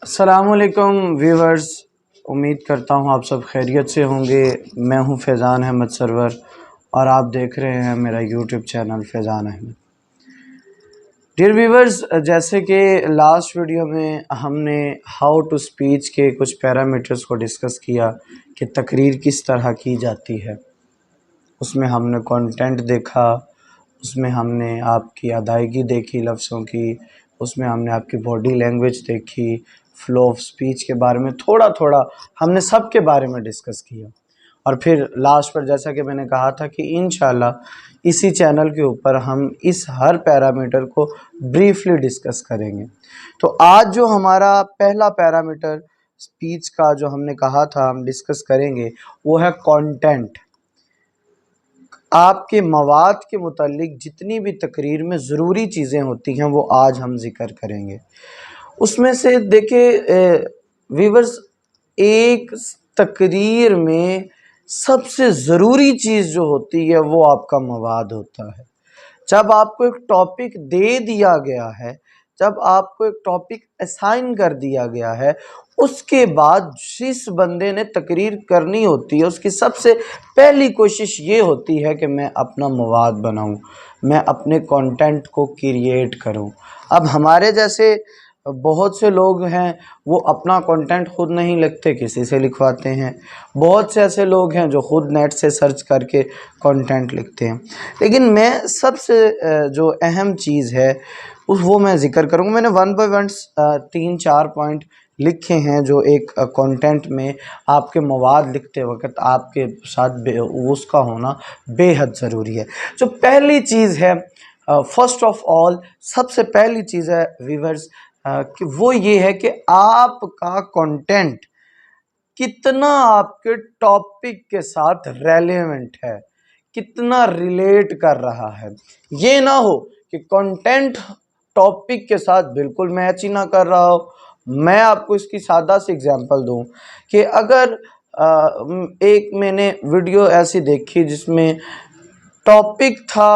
السلام علیکم ویورز، امید کرتا ہوں آپ سب خیریت سے ہوں گے۔ میں ہوں فیضان احمد سرور اور آپ دیکھ رہے ہیں میرا یوٹیوب چینل فیضان احمد۔ ڈیئر ویورز، جیسے کہ لاسٹ ویڈیو میں ہم نے ہاؤ ٹو اسپیچ کے کچھ پیرامیٹرز کو ڈسکس کیا کہ تقریر کس طرح کی جاتی ہے، اس میں ہم نے کانٹینٹ دیکھا، اس میں ہم نے آپ کی ادائیگی دیکھی لفظوں کی، اس میں ہم نے آپ کی باڈی لینگویج دیکھی، فلو آف سپیچ کے بارے میں تھوڑا تھوڑا ہم نے سب کے بارے میں ڈسکس کیا۔ اور پھر لاسٹ پر جیسا کہ میں نے کہا تھا کہ انشاءاللہ اسی چینل کے اوپر ہم اس ہر پیرامیٹر کو بریفلی ڈسکس کریں گے۔ تو آج جو ہمارا پہلا پیرامیٹر سپیچ کا جو ہم نے کہا تھا ہم ڈسکس کریں گے وہ ہے کانٹینٹ۔ آپ کے مواد کے متعلق جتنی بھی تقریر میں ضروری چیزیں ہوتی ہیں وہ آج ہم ذکر کریں گے۔ اس میں سے دیکھیں ویورز، ایک تقریر میں سب سے ضروری چیز جو ہوتی ہے وہ آپ کا مواد ہوتا ہے۔ جب آپ کو ایک ٹاپک دے دیا گیا ہے، جب آپ کو ایک ٹاپک اسائن کر دیا گیا ہے، اس کے بعد جس بندے نے تقریر کرنی ہوتی ہے اس کی سب سے پہلی کوشش یہ ہوتی ہے کہ میں اپنا مواد بناؤں، میں اپنے کانٹینٹ کو کریٹ کروں۔ اب ہمارے جیسے بہت سے لوگ ہیں وہ اپنا کانٹینٹ خود نہیں لکھتے، کسی سے لکھواتے ہیں۔ بہت سے ایسے لوگ ہیں جو خود نیٹ سے سرچ کر کے کانٹینٹ لکھتے ہیں۔ لیکن میں سب سے جو اہم چیز ہے وہ میں ذکر کروں گا۔ میں نے 1 بائی 1 3-4 پوائنٹ لکھے ہیں جو ایک کانٹینٹ میں آپ کے مواد لکھتے وقت آپ کے ساتھ اس کا ہونا بے حد ضروری ہے۔ جو پہلی چیز ہے، فرسٹ آف آل، سب سے پہلی چیز ہے ویورز کہ وہ یہ ہے کہ آپ کا کانٹینٹ کتنا آپ کے ٹاپک کے ساتھ ریلیونٹ ہے، کتنا ریلیٹ کر رہا ہے۔ یہ نہ ہو کہ کانٹینٹ ٹاپک کے ساتھ بالکل میچ ہی نہ کر رہا ہو۔ میں آپ کو اس کی سادہ سی اگزامپل دوں کہ اگر ایک میں نے ویڈیو ایسی دیکھی جس میں ٹاپک تھا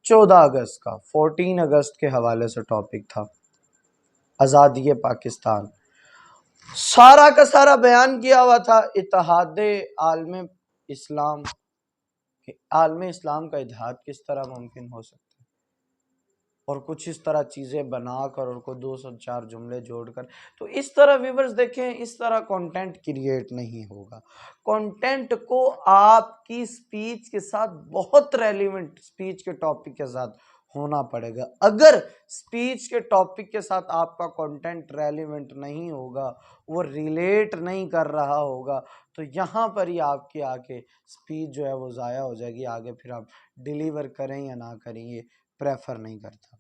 14 اگست کا، 14 اگست کے حوالے سے ٹاپک تھا، آزادی پاکستان۔ سارا کا سارا بیان کیا ہوا تھا اتحاد عالم اسلام، کہ عالم اسلام کا اتحاد کس طرح ممکن ہو سکتا ہے، اور کچھ اس طرح چیزیں بنا کر اور کو 204 جملے جوڑ کر۔ تو اس طرح ویورز دیکھیں، اس طرح کانٹینٹ کریٹ نہیں ہوگا۔ کانٹینٹ کو آپ کی سپیچ کے ساتھ بہت ریلیونٹ سپیچ کے ٹاپک کے ساتھ ہونا پڑے گا۔ اگر سپیچ کے ٹاپک کے ساتھ آپ کا کانٹینٹ ریلیونٹ نہیں ہوگا، وہ ریلیٹ نہیں کر رہا ہوگا، تو یہاں پر ہی آپ کی آ کے سپیچ جو ہے وہ ضائع ہو جائے گی۔ آگے پھر آپ ڈیلیور کریں یا نہ کریں یہ پریفر نہیں کرتا۔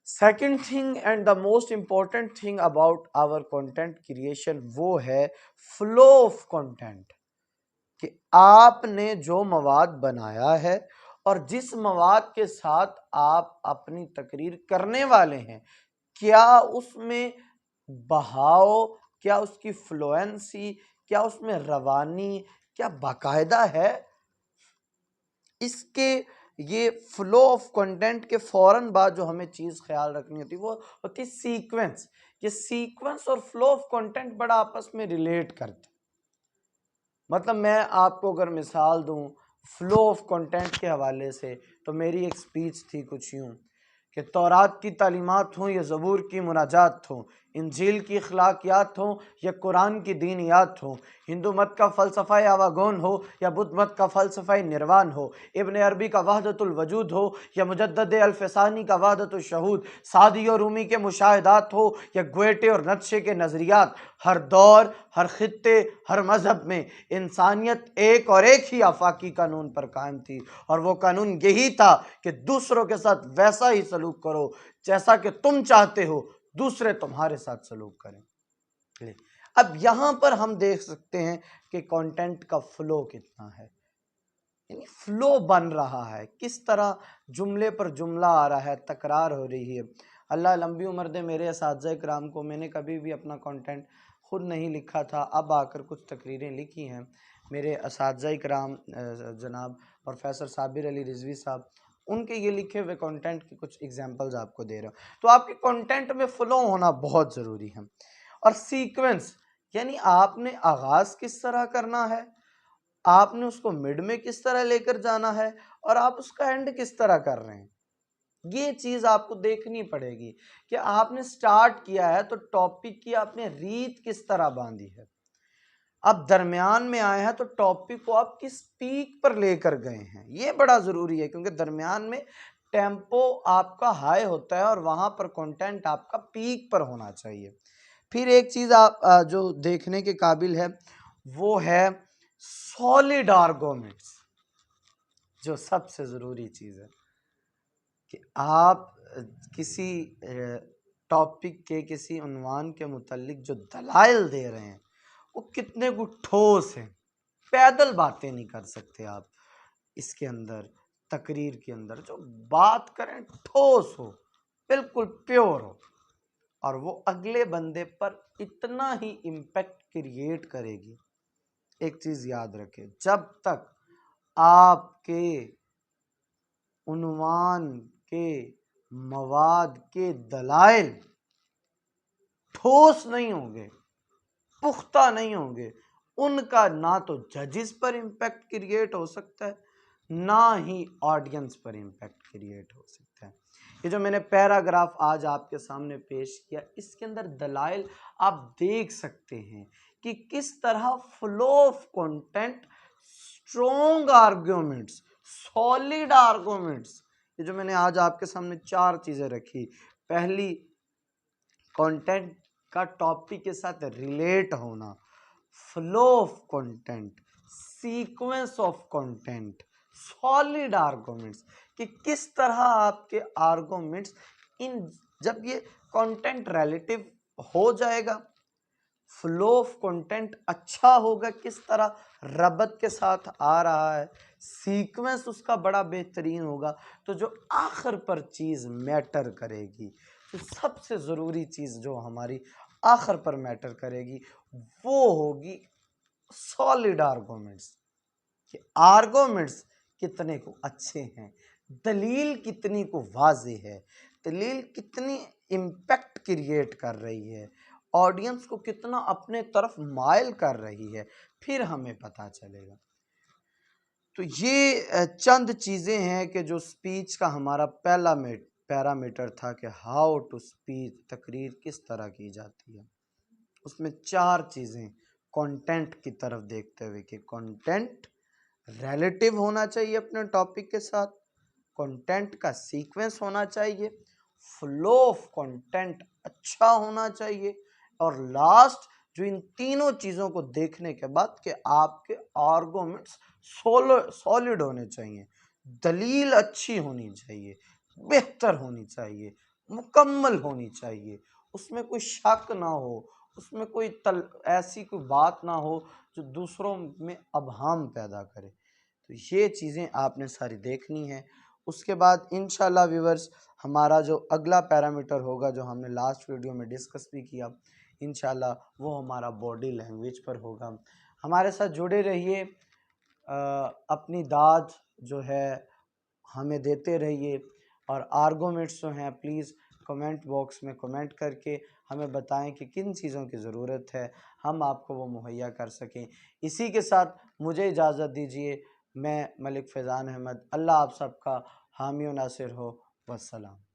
Second thing and the most important thing about our content creation وہ ہے فلو آف کانٹینٹ، کہ آپ نے جو مواد بنایا ہے اور جس مواد کے ساتھ آپ اپنی تقریر کرنے والے ہیں، کیا اس میں بہاؤ، کیا اس کی فلوئنسی، کیا اس میں روانی، کیا باقاعدہ ہے۔ اس کے یہ فلو آف کنٹینٹ کے فوراً بعد جو ہمیں چیز خیال رکھنی ہوتی وہ ہوتی سیکوینس۔ یہ سیکوینس اور فلو آف کنٹینٹ بڑا آپس میں ریلیٹ کرتے۔ مطلب میں آپ کو اگر مثال دوں فلو آف کنٹینٹ کے حوالے سے، تو میری ایک سپیچ تھی کچھ یوں کہ تورات کی تعلیمات ہوں یا زبور کی مناجات ہوں، انجیل کی اخلاقیات ہوں یا قرآن کی دینیات ہوں، ہندو مت کا فلسفہ آواگون ہو یا بدھ مت کا فلسفہ نروان ہو، ابن عربی کا وحدت الوجود ہو یا مجدد الفسانی کا وحدت الشہود، سعدی اور رومی کے مشاہدات ہو یا گویٹے اور نتشے کے نظریات، ہر دور، ہر خطے، ہر مذہب میں انسانیت ایک اور ایک ہی آفاقی قانون پر قائم تھی، اور وہ قانون یہی تھا کہ دوسروں کے ساتھ ویسا ہی سلوک کرو جیسا کہ تم چاہتے ہو دوسرے تمہارے ساتھ سلوک کریں۔ اب یہاں پر ہم دیکھ سکتے ہیں کہ کانٹینٹ کا فلو کتنا ہے، یعنی فلو بن رہا ہے، کس طرح جملے پر جملہ آ رہا ہے، تکرار ہو رہی ہے۔ اللہ لمبی عمر دے میرے اساتذہ کرام کو، میں نے کبھی بھی اپنا کانٹینٹ خود نہیں لکھا تھا، اب آ کر کچھ تقریریں لکھی ہیں۔ میرے اساتذہ کرام جناب پروفیسر صابر علی رضوی صاحب، ان کے یہ لکھے ہوئے کنٹینٹ کی کچھ ایگزامپلز آپ کو دے رہا ہوں. تو آپ کے کنٹینٹ میں فلو ہونا بہت ضروری ہے. اور سیکوینس یعنی آپ نے آغاز کس طرح کرنا ہے، آپ نے اس کو مڈ میں کس طرح لے کر جانا ہے، اور آپ اس کا اینڈ کس طرح کر رہے ہیں. یہ چیز آپ کو دیکھنی پڑے گی کہ آپ نے سٹارٹ کیا ہے تو ٹاپک کی آپ نے ریت کس طرح باندھی ہے. آپ درمیان میں آئے ہیں تو ٹاپک کو آپ کس پیک پر لے کر گئے ہیں. یہ بڑا ضروری ہے کیونکہ درمیان میں ٹیمپو آپ کا ہائی ہوتا ہے اور وہاں پر کنٹینٹ آپ کا پیک پر ہونا چاہیے. پھر ایک چیز آپ جو دیکھنے کے قابل ہے وہ ہے سالڈ آرگومنٹس، جو سب سے ضروری چیز ہے کہ آپ کسی ٹاپک کے کسی عنوان کے متعلق جو دلائل دے رہے ہیں وہ کتنے کو ٹھوس ہیں. پیدل باتیں نہیں کر سکتے آپ اس کے اندر. تقریر کے اندر جو بات کریں ٹھوس ہو، بالکل پیور ہو، اور وہ اگلے بندے پر اتنا ہی امپیکٹ کریٹ کرے گی. ایک چیز یاد رکھیں، جب تک آپ کے عنوان کے مواد کے دلائل ٹھوس نہیں ہوں گے، پختہ نہیں ہوں گے، ان کا نہ تو ججز پر امپیکٹ کریٹ ہو سکتا ہے نہ ہی آڈینس پر امپیکٹ کریٹ ہو سکتا ہے. یہ جو میں نے پیراگراف آج آپ کے سامنے پیش کیا، اس کے اندر دلائل آپ دیکھ سکتے ہیں کہ کس طرح flow of content, strong arguments, solid arguments. یہ جو میں نے آج آپ کے سامنے 4 چیزیں رکھی، پہلی کنٹینٹ کا ٹاپک کے ساتھ ریلیٹ ہونا، flow of content, sequence of content, solid arguments کہ کس طرح آپ کے آرگومنٹس جب یہ کنٹینٹ ریلیٹیو ہو جائے گا، فلو آف کنٹینٹ اچھا ہوگا، کس طرح ربط کے ساتھ آ رہا ہے، سیکوینس اس کا بڑا بہترین ہوگا، تو جو آخر پر چیز میٹر کرے گی، تو سب سے ضروری چیز جو ہماری آخر پر میٹر کرے گی وہ ہوگی سالڈ آرگومنٹس. کہ آرگومنٹس کتنے کو اچھے ہیں، دلیل کتنی کو واضح ہے، دلیل کتنی امپیکٹ کریٹ کر رہی ہے، آڈینس کو کتنا اپنے طرف مائل کر رہی ہے، پھر ہمیں پتہ چلے گا. تو یہ چند چیزیں ہیں کہ جو سپیچ کا ہمارا پہلا پیرامیٹر تھا کہ ہاؤ ٹو سپیچ، تقریر کس طرح کی جاتی ہے. اس میں 4 چیزیں کنٹینٹ کی طرف دیکھتے ہوئے کہ کنٹینٹ ریلیٹیو ہونا چاہیے اپنے ٹاپک کے ساتھ، کنٹینٹ کا سیکوینس ہونا چاہیے، فلو آف کنٹینٹ اچھا ہونا چاہیے، اور لاسٹ جو ان تینوں چیزوں کو دیکھنے کے بعد کہ آپ کے آرگومنٹس سالڈ ہونے چاہیے، دلیل اچھی ہونی چاہیے، بہتر ہونی چاہیے، مکمل ہونی چاہیے، اس میں کوئی شک نہ ہو، اس میں کوئی ایسی کوئی بات نہ ہو جو دوسروں میں ابہام پیدا کرے. تو یہ چیزیں آپ نے ساری دیکھنی ہیں. اس کے بعد انشاءاللہ ویورز ہمارا جو اگلا پیرامیٹر ہوگا جو ہم نے لاسٹ ویڈیو میں ڈسکس بھی کیا، انشاءاللہ وہ ہمارا باڈی لینگویج پر ہوگا. ہمارے ساتھ جڑے رہیے، اپنی داد جو ہے ہمیں دیتے رہیے، اور آرگومنٹس جو ہیں پلیز کمنٹ باکس میں کمنٹ کر کے ہمیں بتائیں کہ کن چیزوں کی ضرورت ہے، ہم آپ کو وہ مہیا کر سکیں. اسی کے ساتھ مجھے اجازت دیجیے، میں ملک فیضان احمد. اللہ آپ سب کا حامی و ناصر ہو. والسلام.